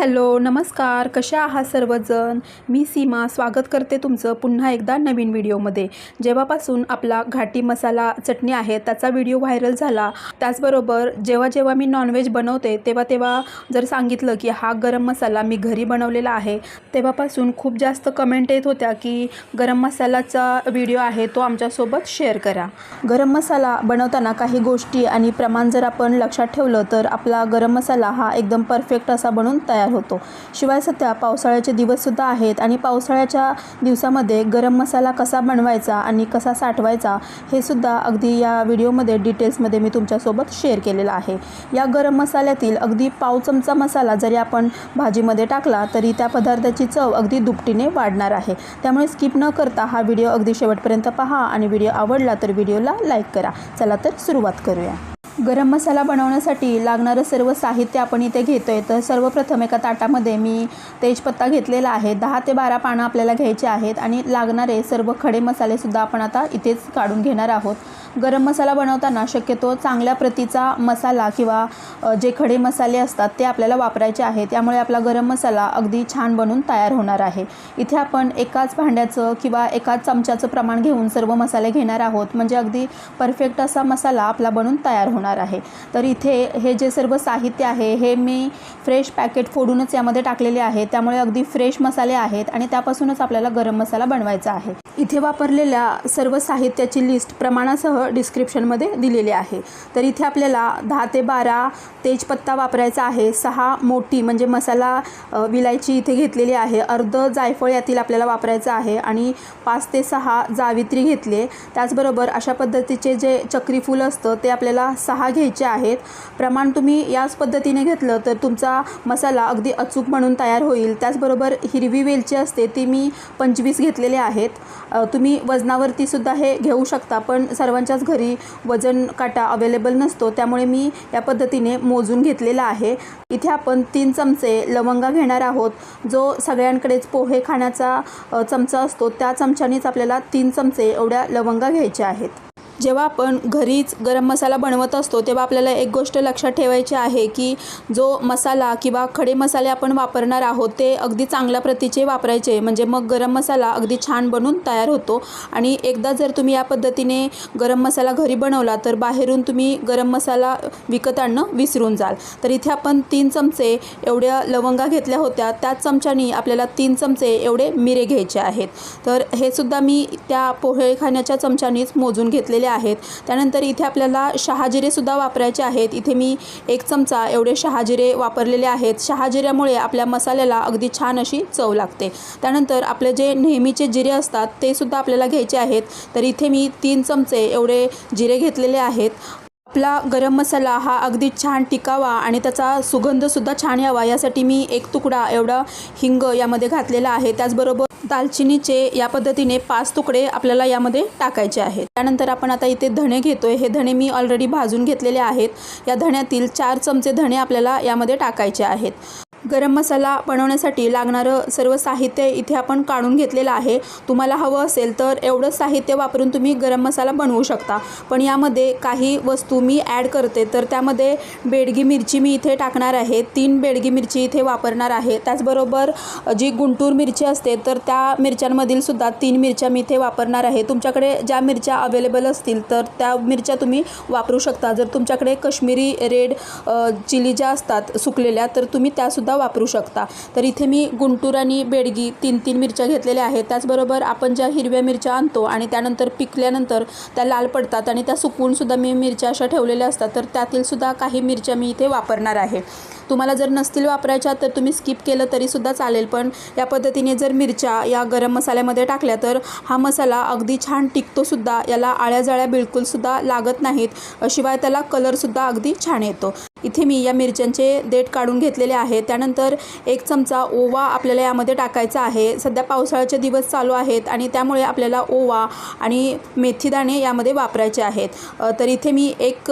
Hello नमस्कार, कशा आहात सर्वजण। मी सीमा स्वागत करते तुमचं पुन्हा एकदा नवीन व्हिडिओमध्ये। जेव्हापासून आपला घाटी मसाला चटणी आहे त्याचा व्हिडिओ व्हायरल झाला, त्याचबरोबर जेव्हा मी नॉनव्हेज बनवते तेव्हा जर सांगितलं की हा गरम मसाला मी घरी बनवलेला आहे, तेव्हापासून खूप जास्त कमेंट येत होत्या की गरम मसाल्याचा व्हिडिओ आहे तो आमच्यासोबत शेअर करा। गरम मसाला बनवताना काही गोष्टी आणि प्रमाण जर आपण लक्षात ठेवलं तर आपला गरम मसाला हा एकदम परफेक्ट असा बनून तयार होतो। शिवाय सध्या पावसाळ्याचे दिवससुद्धा आहेत आणि पावसाळ्याच्या दिवसामध्ये गरम मसाला कसा बनवायचा आणि कसा साठवायचा हे सुद्धा अगदी या व्हिडिओमध्ये डिटेल्समध्ये मी तुमच्यासोबत शेअर केलेला आहे। या गरम मसाल्यातील अगदी पाव चमचा मसाला जरी आपण भाजीमध्ये टाकला तरी त्या पदार्थाची चव अगदी दुपटीने वाढणार आहे। त्यामुळे स्किप न करता हा व्हिडिओ अगदी शेवटपर्यंत पहा आणि व्हिडिओ आवडला तर व्हिडिओला लाईक करा। चला तर सुरुवात करूया। गरम मसाला बनवण्यासाठी लागणारं सर्व साहित्य आपण इथे घेतोय। तर सर्वप्रथम एका ताटामध्ये मी तेजपत्ता घेतलेला आहे, 10 ते 12 पानं आपल्याला घ्यायचे आहेत आणि लागणारे सर्व खडे मसालेसुद्धा आपण आता इथेच काढून घेणार आहोत। गरम मसाला बनवताना शक्यतो चांगल्या प्रतीचा मसाला किंवा जे खडे मसाले असतात ते आपल्याला वापरायचे आहेत, त्यामुळे आपला गरम मसाला अगदी छान बनून तयार होणार आहे। इथे आपण एकाच भांड्याचं किंवा एकाच चमच्याचं प्रमाण घेऊन सर्व मसाले घेणार आहोत, म्हणजे अगदी परफेक्ट असा मसाला आपला बनून तयार होणार आहे। तर इथे हे जे सर्व साहित्य आहे हे मी फ्रेश पॅकेट फोडूनच यामध्ये टाकलेले आहे, त्यामुळे अगदी फ्रेश मसाले आहेत आणि त्यापासूनच आपल्याला गरम मसाला बनवायचा आहे। इथे वापरलेल्या सर्व साहित्याची लिस्ट प्रमाणासह डिस्क्रिप्शनमध्ये दिलेली आहे। तर इथे आपल्याला 10 ते 12 तेजपत्ता वापरायचा आहे, 6 मोठी म्हणजे मसाला विलायची इथे घेतलेली आहे, अर्ध जायफळ यातील आपल्याला वापरायचं आहे आणि 5 ते 6 जावित्री घेतले। त्याचबरोबर अशा पद्धतीचे जे चक्री फूल असतं ते आपल्याला 6 घ्यायचे आहेत। प्रमाण तुम्ही याच पद्धतीने घेतलं तर तुमचा मसाला अगदी अचूक म्हणून तयार होईल। त्याचबरोबर हिरवी वेलची असते ती मी 25 घेतलेले आहेत। तुम्ही वजनावरती सुद्धा हे घेऊ शकता, पण सर्वांच्याच घरी वजन काटा अवेलेबल नसतो, त्यामुळे मी या पद्धतीने मोजून घेतलेला आहे। इथे आपण 3 चमचे लवंगा घेणार आहोत। जो सगळ्यांकडेच पोहे खाण्याचा चमचा असतो त्या चमच्यानेच आपल्याला 3 चमचे एवढ्या लवंगा घ्यायच्या आहेत। जेव्हा आपण घरीच गरम मसाला बनवत असतो तेव्हा आपल्याला एक गोष्ट लक्षात ठेवायची आहे की जो मसाला किंवा खडे मसाले आपण वापरणार आहोत ते अगदी चांगल्या प्रतीचे वापरायचे, म्हणजे मग गरम मसाला अगदी छान बनून तयार होतो। आणि एकदा जर तुम्ही या पद्धतीने गरम मसाला घरी बनवला तर बाहेरून तुम्ही गरम मसाला विकत आणणं विसरून जाल। तर इथे आपण 3 चमचे एवढ्या लवंगा घेतल्या होत्या, त्याच चमच्यानी आपल्याला 3 चमचे एवढे मिरे घ्यायचे आहेत। तर हे सुद्धा मी त्या पोहे खाण्याच्या चमच्यानीच मोजून घेतलेले आहेत। त्यानंतर इथे आपल्याला शहाजिरे सुद्धा वापरायचे आहेत। इथे मी 1 चमचा एवढे शहाजिरे वापरलेले आहेत। शहाजिऱ्यामुळे आपल्या मसाल्याला अगदी छान अशी चव लागते। त्यानंतर आपले जे नेहमीचे जिरे असतात ते सुद्धा आपल्याला घ्यायचे आहेत। तर इथे मी 3 चमचे एवढे जिरे घेतलेले आहेत। आपला गरम मसाला हा अगदी छान टिकावा आणि त्याचा सुगंधसुद्धा छान यावा यासाठी मी 1 तुकडा एवढा हिंग यामध्ये घातलेला आहे। त्याचबरोबर दालचिनीचे या पद्धतीने 5 तुकडे आपल्याला यामध्ये टाकायचे आहेत। त्यानंतर आपण आता इथे धणे घेतोय। हे धणे मी ऑलरेडी भाजून घेतलेले आहेत। या धण्यातील 4 चमचे धणे आपल्याला यामध्ये टाकायचे आहेत। गरम मसाला बनवण्यासाठी लागणारं सर्व साहित्य इथे आपण काढून घेतलेलं आहे। तुम्हाला हवं असेल तर एवढंच साहित्य वापरून तुम्ही गरम मसाला बनवू शकता, पण यामध्ये काही वस्तू मी ॲड करते। तर त्यामध्ये बेडगी मिरची मी इथे टाकणार आहे, 3 बेडगी मिरची इथे वापरणार आहे। त्याचबरोबर जी गुंटूर मिरची असते तर त्या मिरच्यांमधील सुद्धा 3 मिरच्या मी इथे वापरणार आहे। तुमच्याकडे ज्या मिरच्या अवेलेबल असतील तर त्या मिरच्या तुम्ही वापरू शकता। जर तुमच्याकडे कश्मीरी रेड चिली ज्या असतात सुकलेल्या तर तुम्ही त्यासुद्धा वापरू शकता। तर इथे मी गुंटूर आणि बेडगी 3 मिरच्या घेतलेल्या आहेत। त्याचबरोबर आपण ज्या हिरव्या मिरच्या आणतो आणि त्यानंतर पिकल्यानंतर त्या लाल पडतात आणि त्या सुकवून सुद्धा मी मिरच्या अशा ठेवलेल्या असतात, तर त्यातील सुद्धा काही मिरच्या मी इथे वापरणार आहे। तुम्हाला जर नसतील वापरायच्या तर तुम्ही स्किप केलं तरीसुद्धा चालेल, पण या पद्धतीने जर मिरच्या या गरम मसाल्यामध्ये टाकल्या तर हा मसाला अगदी छान टिकतोसुद्धा, याला आळ्या जाळ्या बिलकुलसुद्धा लागत नाहीत, शिवाय त्याला कलरसुद्धा अगदी छान येतो। इथे मी या मिरच्यांचे देठ काढून घेतलेले आहे। त्यानंतर 1 चमचा ओवा आपल्याला यामध्ये टाकायचा आहे। सध्या पावसाळ्याचे दिवस चालू आहेत आणि त्यामुळे आपल्याला ओवा आणि मेथीदाणे यामध्ये वापरायचे आहेत। तर इथे मी 1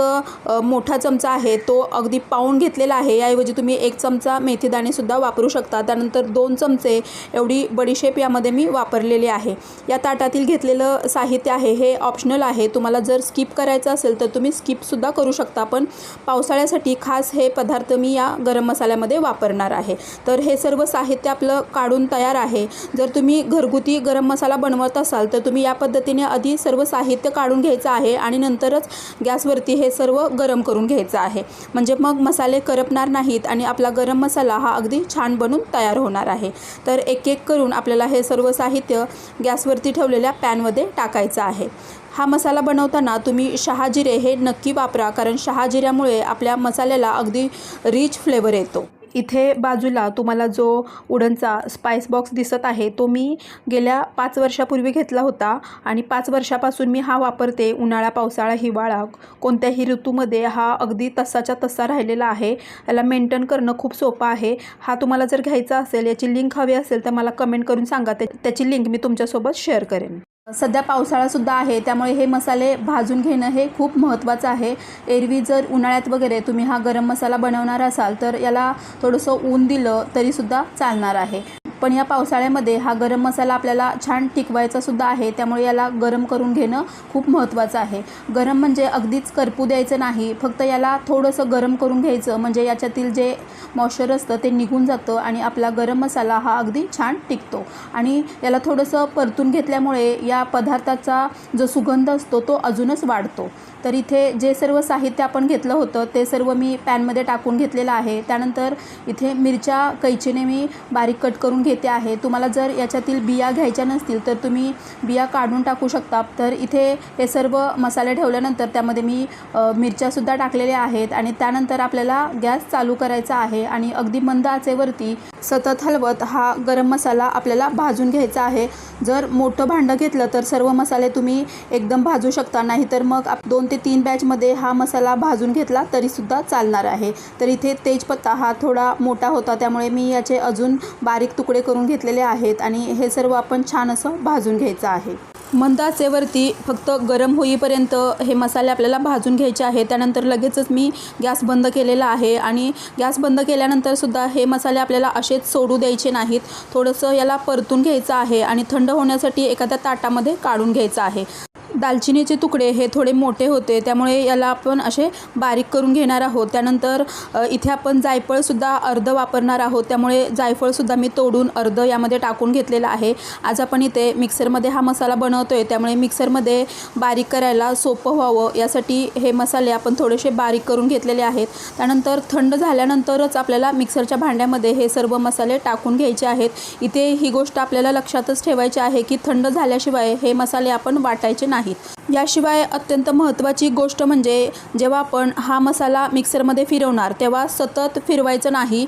मोठा चमचा आहे तो अगदी पाऊण घेतलेला आहे। याऐवजी तुम्ही 1 चमचा मेथीदाणेसुद्धा वापरू शकता। त्यानंतर 2 चमचे एवढी बडीशेप यामध्ये मी वापरलेली आहे। या ताटातील घेतलेलं साहित्य आहे हे ऑप्शनल आहे, तुम्हाला जर स्किप करायचं असेल तर तुम्ही स्किपसुद्धा करू शकता, पण पावसाळ्यासाठी खास हे पदार्थ मी या गरम मसाल्यामध्ये वापरणार आहे। तर हे सर्व साहित्य आपलं काढून तयार आहे। जर तुम्ही घरगुती गरम मसाला बनवत असाल तर तुम्ही या पद्धतीने आधी सर्व साहित्य काढून घ्यायचं आहे आणि नंतरच गॅसवरती हे सर्व गरम करून घ्यायचं आहे, म्हणजे मग मसाले करपणार नाहीत आणि आपला गरम मसाला हा अगदी छान बनून तयार होणार आहे। तर एक एक करून आपल्याला हे सर्व साहित्य गॅसवरती ठेवलेल्या पॅनमध्ये टाकायचं आहे। हा मसाला बनवताना तुम्ही शहाजिरे हे नक्की वापरा, कारण शहाजिऱ्यामुळे आपल्या मसाल्याला अगदी रिच फ्लेवर येतो। इथे बाजूला तुम्हाला जो वुडनचा स्पाइस बॉक्स दिसत आहे तो मी गेल्या 5 वर्षापूर्वी घेतला होता आणि 5 वर्षापासून मी हा वापरते। उन्हाळा, पावसाळा, हिवाळा कोणत्याही ऋतूमध्ये हा अगदी तसाच्या तसा राहिलेला आहे। याला मेंटेन करणं खूप सोपं आहे। हा तुम्हाला जर घ्यायचा असेल, याची लिंक हवी असेल तर मला कमेंट करून सांगा, त्याची लिंक मी तुमच्यासोबत शेअर करेन। सध्या पावसाळासुद्धा आहे, त्यामुळे हे मसाले भाजून घेणं हे खूप महत्त्वाचं आहे। एरवी जर उन्हाळ्यात वगैरे तुम्ही हा गरम मसाला बनवणार असाल तर याला थोडंसं ऊन दिलं तरीसुद्धा चालणार आहे, पण या पावसाळ्यामध्ये हा गरम मसाला आपल्याला छान टिकवायचा सुद्धा आहे, त्यामुळे याला गरम करून घेणं खूप महत्त्वाचं आहे। गरम म्हणजे अगदीच करपू द्यायचं नाही, फक्त याला थोडंसं गरम करून घ्यायचं, म्हणजे याच्यातील जे मॉइश्चर असतं ते निघून जातं आणि आपला गरम मसाला हा अगदी छान टिकतो। आणि याला थोडंसं परतून घेतल्यामुळे या पदार्थाचा जो सुगंध असतो तो अजूनच वाढतो। तर इथे जे सर्व साहित्य आपण घेतलं होतं ते सर्व मी पॅनमध्ये टाकून घेतलेलं आहे। त्यानंतर इथे मिरच्या कैचीने मी बारीक कट करून घेते आहे। तुम्हाला जर याच्यातील बिया घ्यायच्या नसतील तर तुम्ही बिया काढून टाकू शकता। तर इथे हे सर्व मसाले ठेवल्यानंतर त्यामध्ये मी मिरच्यासुद्धा टाकलेल्या आहेत आणि त्यानंतर आपल्याला गॅस चालू करायचा आहे आणि अगदी मंद आचेवरती सतत हलवत हा गरम मसाला आपल्याला भाजून घ्यायचा आहे। जर मोठं भांडं घेतलं तर सर्व मसाले तुम्ही एकदम भाजू शकता, नाहीतर मग 2 ते 3 बॅचमध्ये हा मसाला भाजून घेतला तरीसुद्धा चालणार आहे। तर इथे तेजपत्ता हा थोडा मोठा होता, त्यामुळे मी याचे अजून बारीक तुकडे करून घेतलेले आहेत आणि हे सर्व आपण छान असं भाजून घ्यायचं आहे। मंद आचेवरती फक्त गरम होईपर्यंत हे मसाले आपल्याला भाजून घ्यायचे आहे। त्यानंतर लगेचच मी गॅस बंद केलेला आहे आणि गॅस बंद केल्यानंतरसुद्धा हे मसाले आपल्याला असेच सोडू द्यायचे नाहीत, थोडंसं याला परतून घ्यायचं आहे आणि थंड होण्यासाठी एखाद्या ताटामध्ये काढून घ्यायचं आहे। दालचिनीचे तुकडे हे थोडे मोठे होते, त्यामुळे याला आपण असे बारीक करून घेणार आहोत। त्यानंतर इथे आपण जायफळसुद्धा अर्ध वापरणार आहोत, त्यामुळे जायफळसुद्धा मी तोडून अर्ध यामध्ये टाकून घेतलेलं आहे। आज आपण इथे मिक्सरमध्ये हा मसाला बनवतोय, त्यामुळे मिक्सरमध्ये बारीक करायला सोपं व्हावं यासाठी हे मसाले आपण थोडेसे बारीक करून घेतलेले आहेत। त्यानंतर थंड झाल्यानंतरच आपल्याला मिक्सरच्या भांड्यामध्ये हे सर्व मसाले टाकून घ्यायचे आहेत। इथे ही गोष्ट आपल्याला लक्षातच ठेवायची आहे की थंड झाल्याशिवाय हे मसाले आपण वाटायचे नाहीत। याशिवाय अत्यंत महत्त्वाची गोष्ट म्हणजे जेव्हा आपण हा मसाला मिक्सरमध्ये फिरवणार तेव्हा सतत फिरवायचं नाही,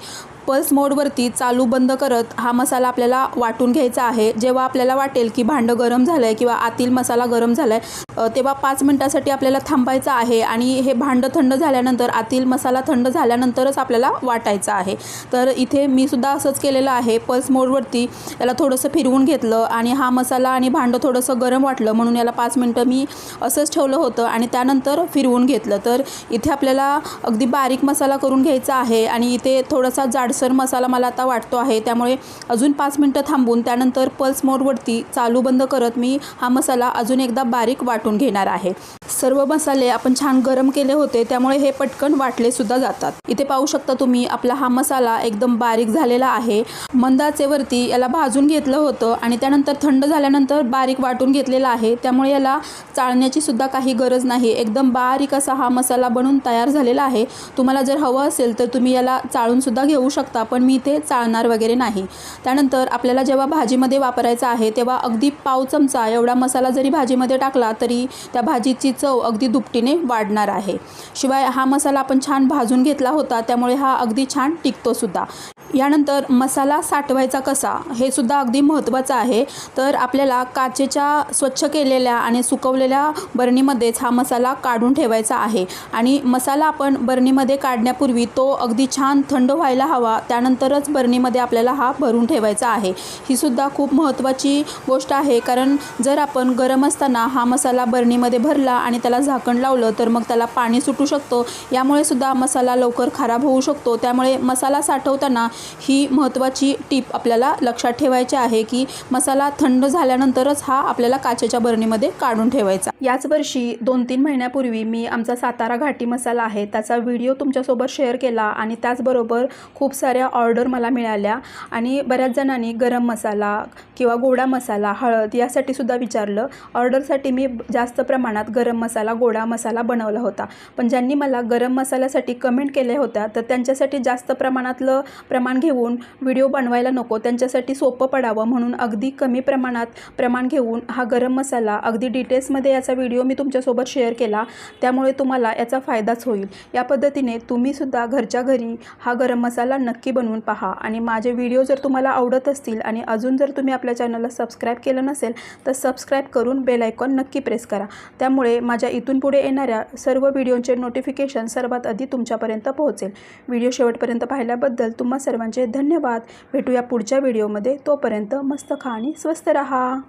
पल्स मोडवरती चालू बंद करत हा मसाला आपल्याला वाटून घ्यायचा आहे। जेव्हा आपल्याला वाटेल की भांडं गरम झालं आहे किंवा आतील मसाला गरम झाला आहे तेव्हा 5 मिनिटासाठी आपल्याला थांबायचं आहे आणि हे भांडं थंड झाल्यानंतर, आतील मसाला थंड झाल्यानंतरच आपल्याला वाटायचं आहे। तर इथे मी सुद्धा असंच केलेलं आहे, पल्स मोडवरती याला थोडंसं फिरवून घेतलं आणि हा मसाला आणि भांडं थोडंसं गरम वाटलं म्हणून याला 5 मिनिटं मी असंच ठेवलं होतं आणि त्यानंतर फिरवून घेतलं। तर इथे आपल्याला अगदी बारीक मसाला करून घ्यायचा आहे आणि इथे थोडासा जाडसर मसाला मला आता वाटतो आहे, त्यामुळे अजून 5 मिनिटं थांबून त्यानंतर पल्स मोडवरती चालू बंद करत मी हा मसाला अजून एकदा बारीक वाटून घेणार आहे। सर्व मसाले आपण छान गरम केले होते, त्यामुळे हे पटकन वाटले सुद्धा जातात। इथे पाहू शकता तुम्ही आपला हा मसाला एकदम बारीक झालेला आहे। मंद आचेवरती याला भाजून घेतलं होतं आणि त्यानंतर थंड झाल्यानंतर बारीक वाटून घेतलेला आहे, त्यामुळे याला चाळण्याची सुद्धा काही गरज नाही। एकदम बारीक असा हा मसाला बनून तयार झालेला आहे। तुम्हाला जर हवं असेल तर तुम्ही याला चाळून सुद्धा घेऊ शकता, पण मी इथे चाळणार वगैरे नाही। त्यानंतर आपल्याला जेव्हा भाजीमध्ये वापरायचा आहे तेव्हा अगदी पाव चमचा एवढा मसाला जरी भाजीमध्ये टाकला तरी त्या भाजीची चव अगदी दुपटीने वाढणार आहे। शिवाय हा मसाला आपण छान भाजून घेतला होता, त्यामुळे हा अगदी छान टिकतो सुद्धा। यानंतर मसाला साठवायचा कसा हे सुद्धा अगदी महत्त्वाचं आहे। तर आपल्याला काचेच्या स्वच्छ केलेल्या आणि सुकवलेल्या बरणीमध्येच हा मसाला काढून ठेवायचा आहे आणि मसाला आपण बरणीमध्ये काढण्यापूर्वी तो अगदी छान थंड व्हायला हवा, त्यानंतरच बरणीमध्ये आपल्याला हा भरून ठेवायचा आहे। ही सुद्धा खूप महत्त्वाची गोष्ट आहे, कारण जर आपण गरम असताना हा मसाला बरणीमध्ये भरला आणि त्याला झाकण लावलं तर मग त्याला पाणी सुटू शकतो, यामुळे सुद्धा मसाला लवकर खराब होऊ शकतो। त्यामुळे मसाला साठवताना ही महत्त्वाची टीप आपल्याला लक्षात ठेवायची आहे की मसाला थंड झाल्यानंतरच हा आपल्याला काचेच्या बरणीमध्ये काढून ठेवायचा। याच वर्षी 2-3 महिन्यापूर्वी मी आमचा सातारा घाटी मसाला आहे त्याचा व्हिडिओ तुमच्यासोबत शेअर केला आणि त्याचबरोबर खूप साऱ्या ऑर्डर मला मिळाल्या आणि बऱ्याच जणांनी गरम मसाला किंवा गोडा मसाला, हळद यासाठी सुद्धा विचारलं। ऑर्डरसाठी मी जास्त प्रमाणात गरम मसाला, गोडा मसाला बनवला होता, पण ज्यांनी मला गरम मसाल्यासाठी कमेंट केल्या होत्या तर त्यांच्यासाठी जास्त प्रमाणातलं प्रमाण घेऊन व्हिडिओ बनवायला नको, त्यांच्यासाठी सोपं पडावं म्हणून अगदी कमी प्रमाणात प्रमाण घेऊन हा गरम मसाला अगदी डिटेल्समध्ये याचा व्हिडिओ मी तुमच्यासोबत शेअर केला, त्यामुळे तुम्हाला याचा फायदाच होईल। या पद्धतीने तुम्हीसुद्धा घरच्या घरी हा गरम मसाला नक्की बनवून पहा आणि माझे व्हिडिओ जर तुम्हाला आवडत असतील आणि अजून जर तुम्ही आपल्या चॅनलला सबस्क्राईब केलं नसेल तर सबस्क्राईब करून बेल आयकॉन नक्की प्रेस करा, त्यामुळे माझ्या इथून पुढे येणाऱ्या सर्व व्हिडिओचे नोटिफिकेशन सर्वात आधी तुमच्यापर्यंत पोहोचेल। व्हिडिओ शेवटपर्यंत पाहिल्याबद्दल तुम्हा सर्वांचे धन्यवाद। भेटूया पुढच्या व्हिडिओमध्ये, तोपर्यंत मस्त खा आणि स्वस्त रहा।